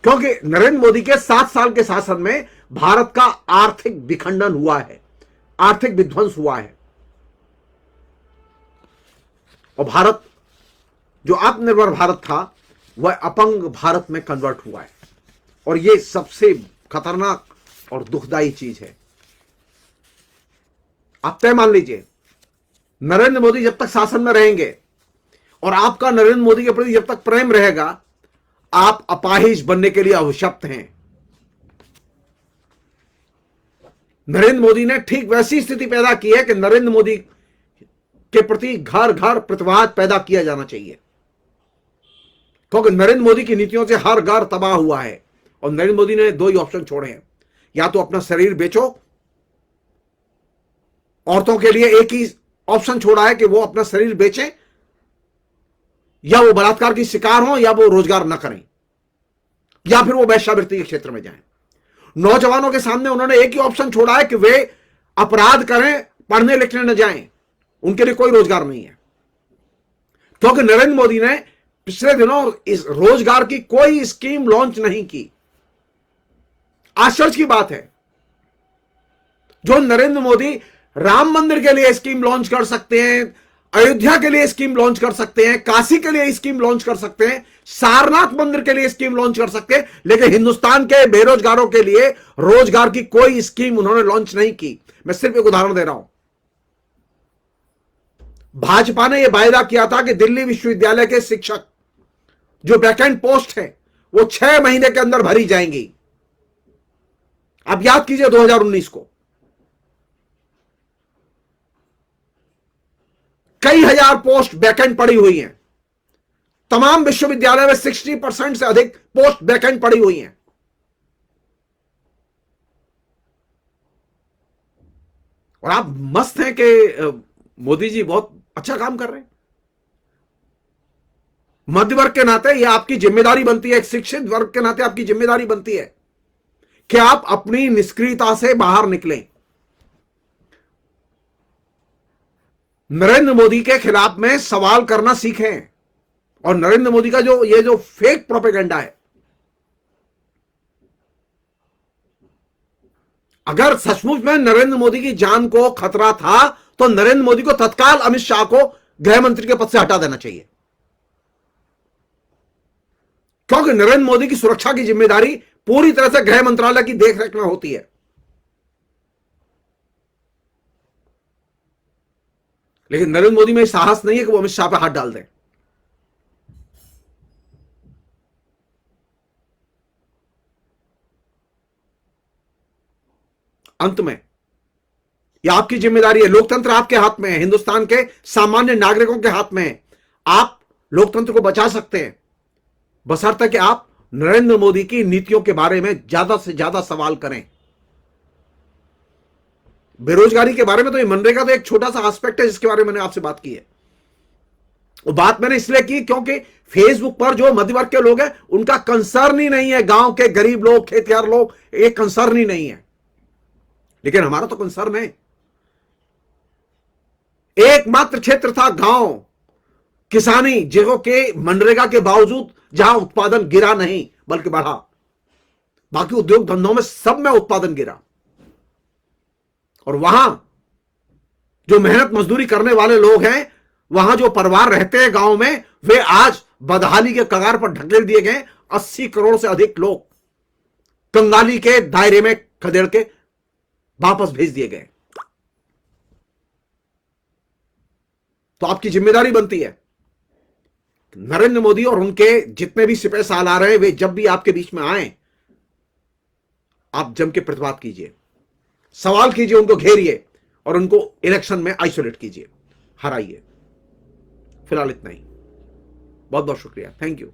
क्योंकि नरेंद्र मोदी के 7 साल के शासन में भारत का आर्थिक विखंडन हुआ है, आर्थिक विध्वंस हुआ है और भारत जो आत्मनिर्भर भारत था वह अपंग भारत में कन्वर्ट हुआ है। और यह सबसे खतरनाक और दुखदाई चीज है। आप तय मान लीजिए, नरेंद्र मोदी जब तक शासन में रहेंगे और आपका नरेंद्र मोदी के प्रति जब तक प्रेम रहेगा, आप अपाहिज बनने के लिए अभिशप्त हैं। नरेंद्र मोदी ने ठीक वैसी स्थिति पैदा की है कि नरेंद्र मोदी के प्रति घर घर प्रतिवाद पैदा किया जाना चाहिए। क्योंकि नरेंद्र मोदी की नीतियों से हर घर तबाह हुआ है और नरेंद्र मोदी ने 2 ही ऑप्शन छोड़े हैं, या तो अपना शरीर बेचो, औरतों के लिए एक ही ऑप्शन छोड़ा है कि वो अपना शरीर बेचें, या वो बलात्कार की शिकार हो, या वो रोजगार न करें, या फिर वो वेश्यावृत्ति के क्षेत्र में जाएं। नौजवानों के सामने उन्होंने एक ही ऑप्शन छोड़ा है कि वे अपराध करें, पढ़ने लिखने न जाएं। उनके लिए कोई रोजगार नहीं है, क्योंकि नरेंद्र मोदी ने पिछले दिनों इस रोजगार की कोई स्कीम लॉन्च नहीं की। आश्चर्य की बात है, जो नरेंद्र मोदी राम मंदिर के लिए स्कीम लॉन्च कर सकते हैं, अयोध्या के लिए स्कीम लॉन्च कर सकते हैं, काशी के लिए स्कीम लॉन्च कर सकते हैं, सारनाथ मंदिर के लिए स्कीम लॉन्च कर सकते हैं, लेकिन हिंदुस्तान के बेरोजगारों के लिए रोजगार की कोई स्कीम उन्होंने लॉन्च नहीं की। मैं सिर्फ एक उदाहरण दे रहा हूं। भाजपा ने यह वायदा किया था कि दिल्ली विश्वविद्यालय के शिक्षक जो वैकेंट पोस्ट है वो 6 महीने के अंदर भरी जाएंगी। आप याद कीजिए 2019 को कई हजार पोस्ट वैकेंट पड़ी हुई हैं। तमाम विश्वविद्यालय में 60% से अधिक पोस्ट वैकेंट पड़ी हुई हैं। और आप मस्त हैं कि मोदी जी बहुत अच्छा काम कर रहे हैं। मध्य वर्ग के नाते यह आपकी जिम्मेदारी बनती है, एक शिक्षित वर्ग के नाते आपकी जिम्मेदारी बनती है कि आप अपनी निष्क्रियता से बाहर निकलें। नरेंद्र मोदी के खिलाफ में सवाल करना सीखें, और नरेंद्र मोदी का जो फेक प्रोपेगेंडा है, अगर सचमुच में नरेंद्र मोदी की जान को खतरा था तो नरेंद्र मोदी को तत्काल अमित शाह को गृह मंत्री के पद से हटा देना चाहिए, क्योंकि नरेंद्र मोदी की सुरक्षा की जिम्मेदारी पूरी तरह से गृह मंत्रालय की देखरेख में होती है। लेकिन नरेंद्र मोदी में साहस नहीं है कि वो अमित शाह पे हाथ डाल दें। अंत में यह आपकी जिम्मेदारी है। लोकतंत्र आपके हाथ में है, हिंदुस्तान के सामान्य नागरिकों के हाथ में है। आप लोकतंत्र को बचा सकते हैं, बशर्ते कि आप नरेंद्र मोदी की नीतियों के बारे में ज्यादा से ज्यादा सवाल करें। बेरोजगारी के बारे में तो ये मनरेगा तो एक छोटा सा एस्पेक्ट है जिसके बारे में मैंने आपसे बात की है। वो बात मैंने इसलिए की क्योंकि फेसबुक पर जो मध्य वर्ग के लोग हैं उनका कंसर्न ही नहीं है, गांव के गरीब लोग, खेतिहर लोग, एक कंसर्न ही नहीं है। लेकिन हमारा तो कंसर्न है। एकमात्र क्षेत्र था गांव किसानी, जो के मनरेगा के बावजूद जहां उत्पादन गिरा नहीं बल्कि बढ़ा। बाकी उद्योग धंधों में सब में उत्पादन गिरा, और वहां जो मेहनत मजदूरी करने वाले लोग हैं, वहां जो परिवार रहते हैं गांव में, वे आज बदहाली के कगार पर ढकेल दिए गए। 80 करोड़ से अधिक लोग कंगाली के दायरे में खदेड़ के वापस भेज दिए गए। तो आपकी जिम्मेदारी बनती है नरेंद्र मोदी और उनके जितने भी सिपह सालार हैं, वे जब भी आपके बीच में आए, आप जम के प्रतिवाद कीजिए, सवाल कीजिए, उनको घेरिए और उनको इलेक्शन में आइसोलेट कीजिए, हराइए। फिलहाल इतना ही। बहुत बहुत शुक्रिया। Thank you.